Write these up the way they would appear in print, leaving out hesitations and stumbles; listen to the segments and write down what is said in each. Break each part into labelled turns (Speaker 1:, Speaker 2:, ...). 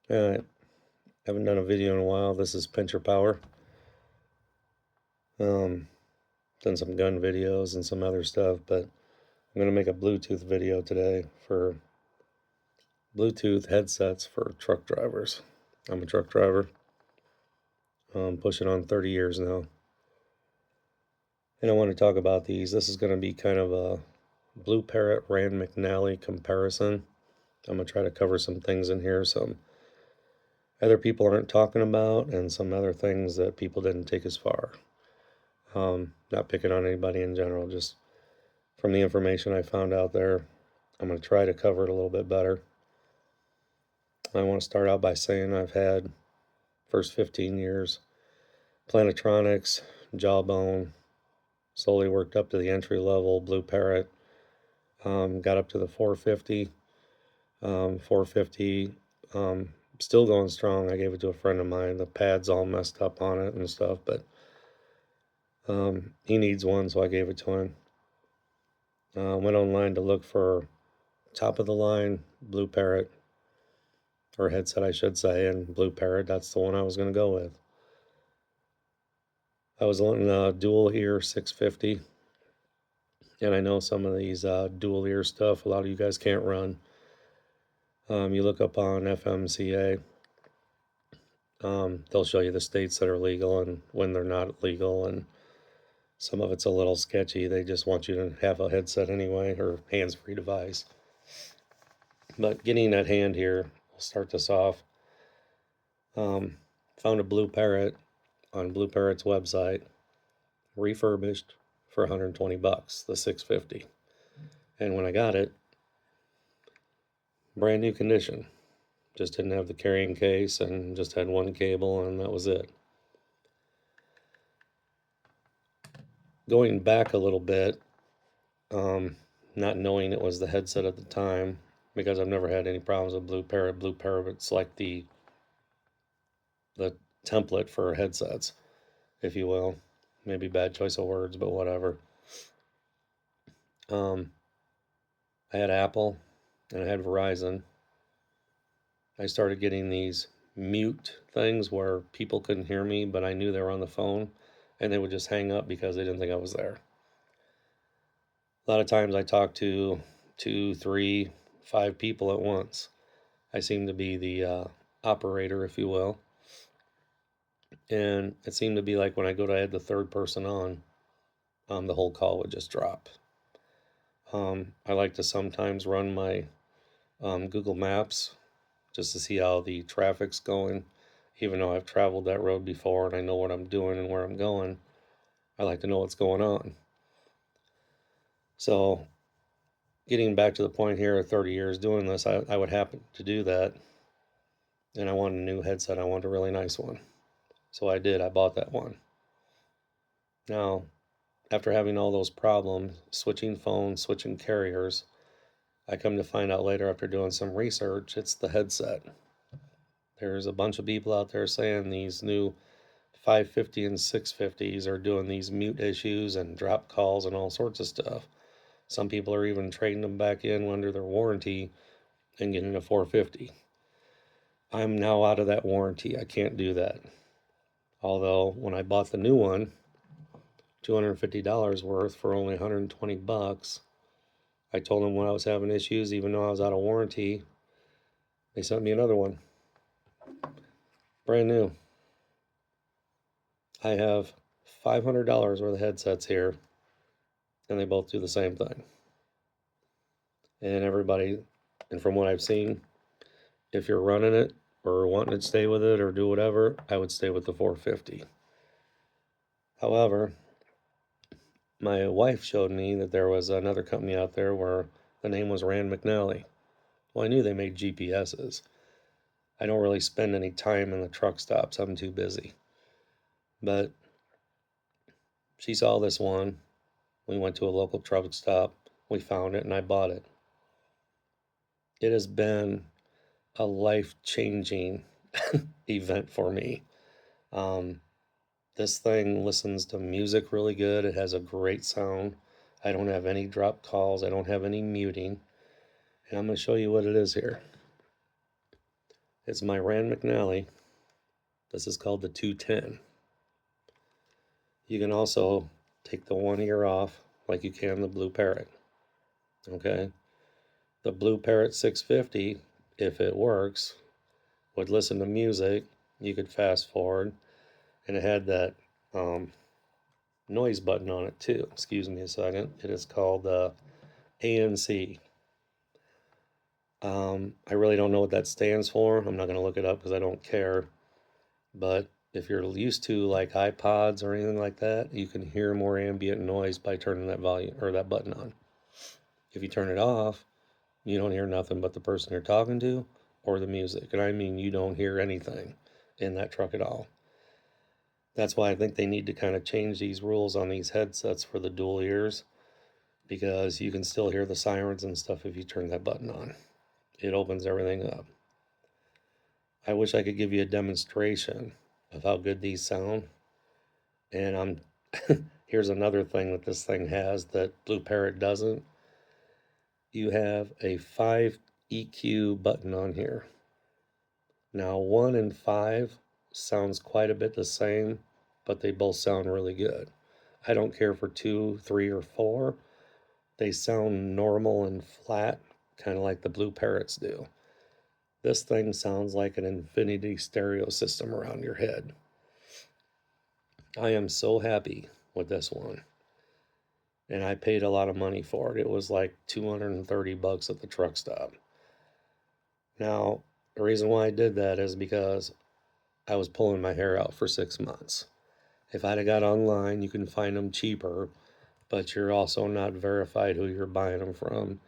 Speaker 1: I haven't done a video in a while. This is Pincher Power. Done some gun videos and some other stuff, but I'm going to make a Bluetooth video today for Bluetooth headsets for truck drivers. I'm a truck driver, pushing on 30 years now. And I want to talk about these. This is going to be kind of a Blue Parrot Rand McNally comparison. I'm going to try to cover some things in here, some other people aren't talking about, and some other things that people didn't take as far. Not picking on anybody in general, just from the information I found out there, I'm going to try to cover it a little bit better. I want to start out by saying I've had first 15 years Plantronics, Jawbone, slowly worked up to the entry level Blue Parrot, got up to the 450. 450, still going strong. I gave it to a friend of mine. The pad's all messed up on it and stuff, but he needs one, so I gave it to him. Went online to look for top of the line Blue Parrot, or headset I should say, and Blue Parrot, that's the one I was going to go with. I was wanting a dual ear 650, and I know some of these dual ear stuff a lot of you guys can't run. You look up on FMCA, they'll show you the states that are legal and when they're not legal, and some of it's a little sketchy. They just want you to have a headset anyway, or hands-free device. But getting that hand here, we'll start this off. Found a Blue Parrot on Blue Parrot's website, refurbished for 120 bucks, the 650. And when I got it, brand new condition. Just didn't have the carrying case and just had one cable, and that was it. Going back a little bit, not knowing it was the headset at the time, because I've never had any problems with Blue Parrot. Blue Parrot's like the template for headsets, if you will. Maybe bad choice of words, but whatever. I had Apple and I had Verizon. I started getting these mute things where people couldn't hear me, but I knew they were on the phone, and they would just hang up because they didn't think I was there. A lot of times I talked to 2, 3, 5 people at once. I seemed to be the operator, if you will. And it seemed to be like when I go to add the third person on, the whole call would just drop. I like to sometimes run my Google Maps just to see how the traffic's going. Even though I've traveled that road before and I know what I'm doing and where I'm going, I like to know what's going on. So getting back to the point here, 30 years doing this, I would happen to do that. And I wanted a new headset. I wanted a really nice one. So I did. I bought that one. Now, after having all those problems, switching phones, switching carriers, I come to find out later after doing some research, it's the headset. There's a bunch of people out there saying these new 550 and 650s are doing these mute issues and drop calls and all sorts of stuff. Some people are even trading them back in under their warranty and getting a 450. I'm now out of that warranty. I can't do that. Although when I bought the new one, $250 worth for only 120 bucks, I told them when I was having issues, even though I was out of warranty, they sent me another one. Brand new. I have $500 worth of headsets here, and they both do the same thing. And everybody, and from what I've seen, if you're running it or wanting to stay with it or do whatever, I would stay with the 450. However, my wife showed me that there was another company out there where the name was Rand McNally. Well, I knew they made GPSs. I don't really spend any time in the truck stops. I'm too busy. But she saw this one. We went to a local truck stop. We found it and I bought it. It has been a life-changing event for me. This thing listens to music really good. It has a great sound. I don't have any drop calls. I don't have any muting. And I'm going to show you what it is here. It's my Rand McNally. This is called the 210. You can also take the one ear off like you can the Blue Parrot. Okay? The Blue Parrot 650, if it works, would listen to music. You could fast forward, and it had that noise button on it too. Excuse me a second. It is called ANC. I really don't know what that stands for. I'm not going to look it up because I don't care. But if you're used to like iPods or anything like that, you can hear more ambient noise by turning that volume or that button on. If you turn it off, you don't hear nothing but the person you're talking to or the music. And I mean, you don't hear anything in that truck at all. That's why I think they need to kind of change these rules on these headsets for the dual ears, because you can still hear the sirens and stuff if you turn that button on. It opens everything up. I wish I could give you a demonstration of how good these sound. And here's another thing that this thing has that Blue Parrot doesn't. You have a 5 EQ button on here. Now 1 and 5 sounds quite a bit the same, but they both sound really good. I don't care for 2, 3, or 4. They sound normal and flat, kind of like the Blue Parrots do. This thing sounds like an infinity stereo system around your head. I am so happy with this one. And I paid a lot of money for it. It was like $230 at the truck stop. Now, the reason why I did that is because I was pulling my hair out for 6 months. If I'd have got online, you can find them cheaper, but you're also not verified who you're buying them from.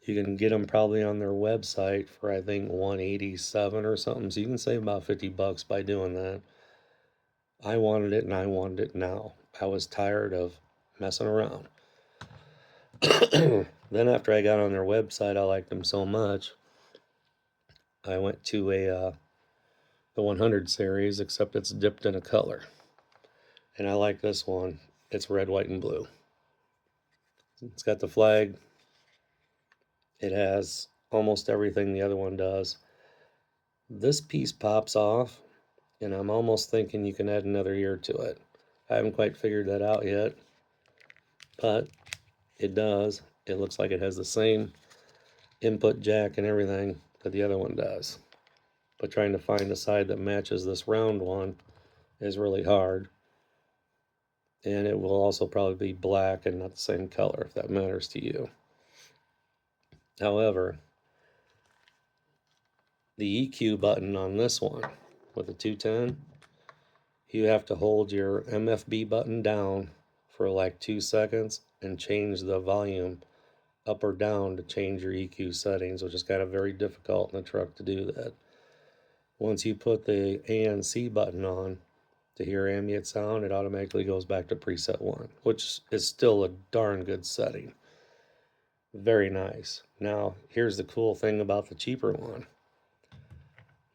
Speaker 1: You can get them probably on their website for I think $187 or something. So you can save about $50 by doing that. I wanted it and I wanted it now. I was tired of messing around. Then after I got on their website, I liked them so much. I went to the 100 series, except it's dipped in a color. And I like this one. It's red, white, and blue. It's got the flag. It has almost everything the other one does. This piece pops off, and I'm almost thinking you can add another ear to it. I haven't quite figured that out yet, but it does. It looks like it has the same input jack and everything that the other one does. But trying to find the side that matches this round one is really hard. And it will also probably be black and not the same color, if that matters to you. However, the EQ button on this one with the 210, you have to hold your MFB button down for like 2 seconds and change the volume up or down to change your EQ settings, which is kind of very difficult in the truck to do that. Once you put the ANC button on to hear ambient sound, it automatically goes back to preset 1, which is still a darn good setting. Very nice. Now, here's the cool thing about the cheaper one.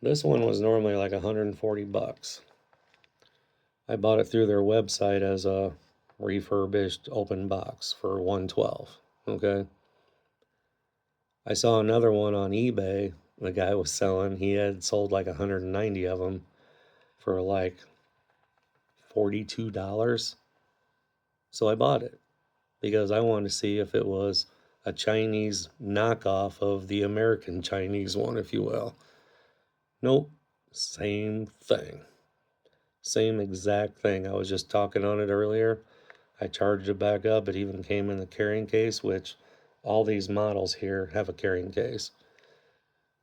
Speaker 1: This one was normally like $140. I bought it through their website as a refurbished open box for $112. Okay. I saw another one on eBay. The guy was selling, he had sold like 190 of them for like $42. So I bought it because I wanted to see if it was a Chinese knockoff of the American Chinese one, if you will. Nope, same thing. Same exact thing. I was just talking on it earlier. I charged it back up. It even came in the carrying case, which all these models here have a carrying case.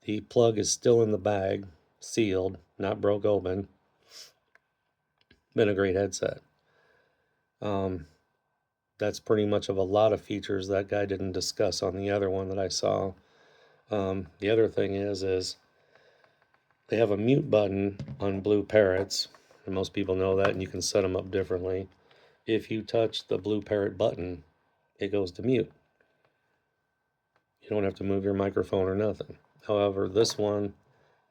Speaker 1: The plug is still in the bag, sealed, not broke open. Been a great headset. That's pretty much of a lot of features that guy didn't discuss on the other one that I saw. The other thing is they have a mute button on Blue Parrots, and most people know that, and you can set them up differently. If you touch the Blue Parrot button, it goes to mute. You don't have to move your microphone or nothing. However, this one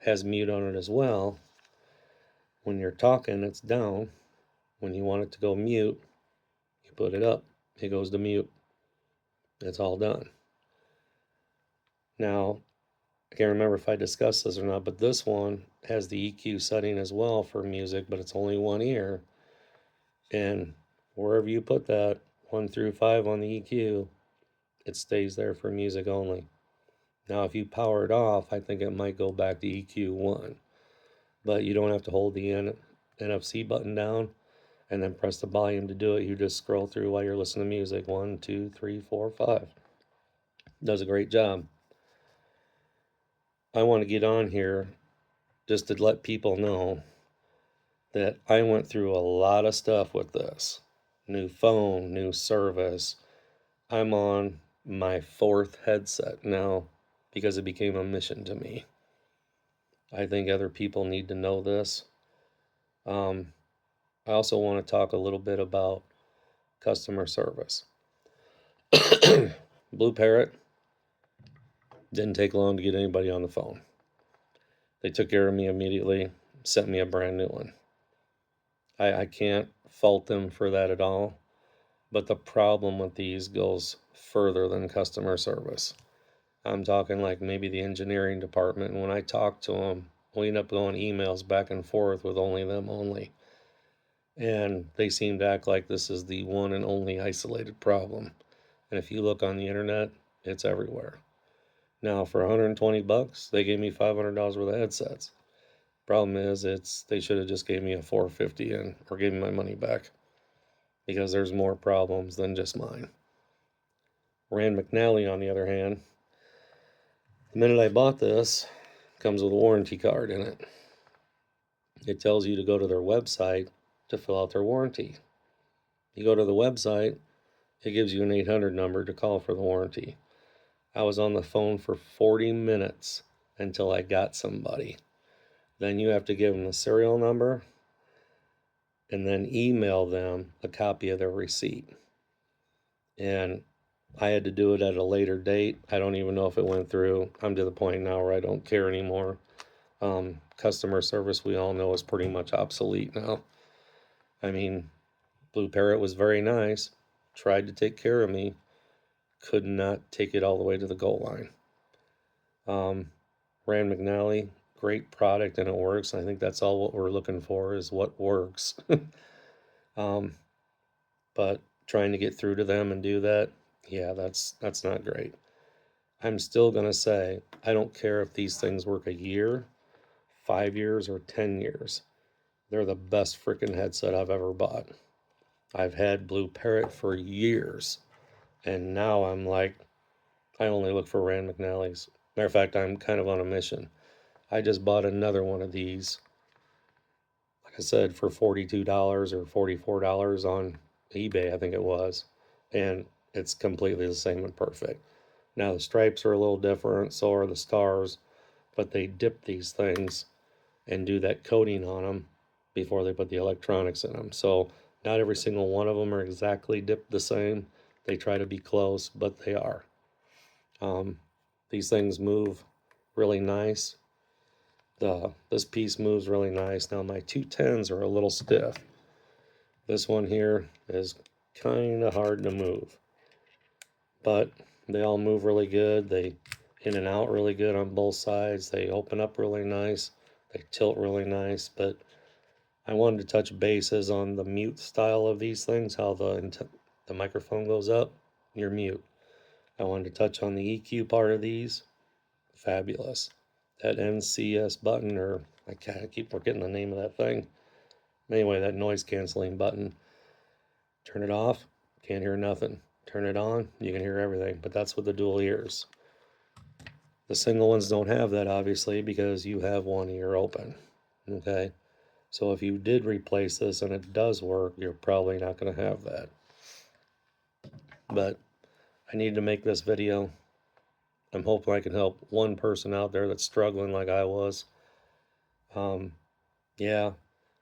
Speaker 1: has mute on it as well. When you're talking, it's down. When you want it to go mute, you put it up. It goes to mute. It's all done. Now, I can't remember if I discussed this or not, but this one has the EQ setting as well for music, but it's only one ear. And wherever you put that, 1 through 5 on the EQ, it stays there for music only. Now, if you power it off, I think it might go back to EQ 1. But you don't have to hold the NFC button down and then press the volume to do it. You just scroll through while you're listening to music. 1, 2, 3, 4, 5. Does a great job. I want to get on here just to let people know that I went through a lot of stuff with this. New phone, new service. I'm on my 4th headset now because it became a mission to me. I think other people need to know this. I also want to talk a little bit about customer service. Blue Parrot didn't take long to get anybody on the phone. They took care of me immediately, sent me a brand new one. I can't fault them for that at all. But the problem with these goes further than customer service. I'm talking like maybe the engineering department. And when I talk to them, we end up going emails back and forth with only them only. And they seem to act like this is the one and only isolated problem. And if you look on the internet, it's everywhere. Now, for $120, they gave me $500 worth of headsets. Problem is, they should have just gave me a $450 or gave me my money back, because there's more problems than just mine. Rand McNally, on the other hand, the minute I bought this, comes with a warranty card in it. It tells you to go to their website to fill out their warranty. You go to the website, it gives you an 800 number to call for the warranty. I was on the phone for 40 minutes until I got somebody. Then you have to give them the serial number and then email them a copy of their receipt. And I had to do it at a later date. I don't even know if it went through. I'm to the point now where I don't care anymore. Customer service, we all know, is pretty much obsolete now. I mean, Blue Parrot was very nice, tried to take care of me, could not take it all the way to the goal line. Rand McNally, great product and it works. I think that's all what we're looking for, is what works. But trying to get through to them and do that, yeah, that's not great. I'm still gonna say, I don't care if these things work a year, 5 years, or 10 years. They're the best freaking headset I've ever bought. I've had Blue Parrot for years, and now I'm like, I only look for Rand McNally's. Matter of fact, I'm kind of on a mission. I just bought another one of these, like I said, for $42 or $44 on eBay, I think it was, and it's completely the same and perfect. Now the stripes are a little different, so are the stars, but they dip these things and do that coating on them before they put the electronics in them. So not every single one of them are exactly dipped the same. They try to be close, but they are. These things move really nice. This piece moves really nice. Now my 210s are a little stiff. This one here is kind of hard to move, but they all move really good. They in and out really good on both sides. They open up really nice. They tilt really nice. But I wanted to touch bases on the mute style of these things, how the microphone goes up, you're mute. I wanted to touch on the EQ part of these. Fabulous. That NCS button, or I keep forgetting the name of that thing. Anyway, that noise canceling button. Turn it off, can't hear nothing. Turn it on, you can hear everything. But that's with the dual ears. The single ones don't have that, obviously, because you have one ear open. Okay? So if you did replace this and it does work, you're probably not going to have that. But I need to make this video. I'm hoping I can help one person out there that's struggling like I was. Yeah,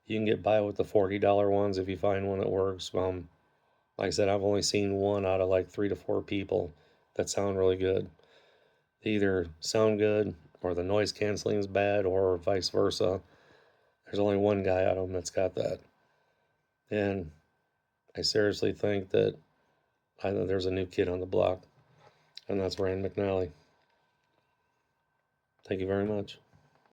Speaker 1: you can get by with the $40 ones if you find one that works. Like I said, I've only seen one out of like 3 to 4 people that sound really good. They either sound good or the noise canceling is bad, or vice versa. There's only one guy out of them that's got that. And I seriously think that there's a new kid on the block, and that's Rand McNally. Thank you very much.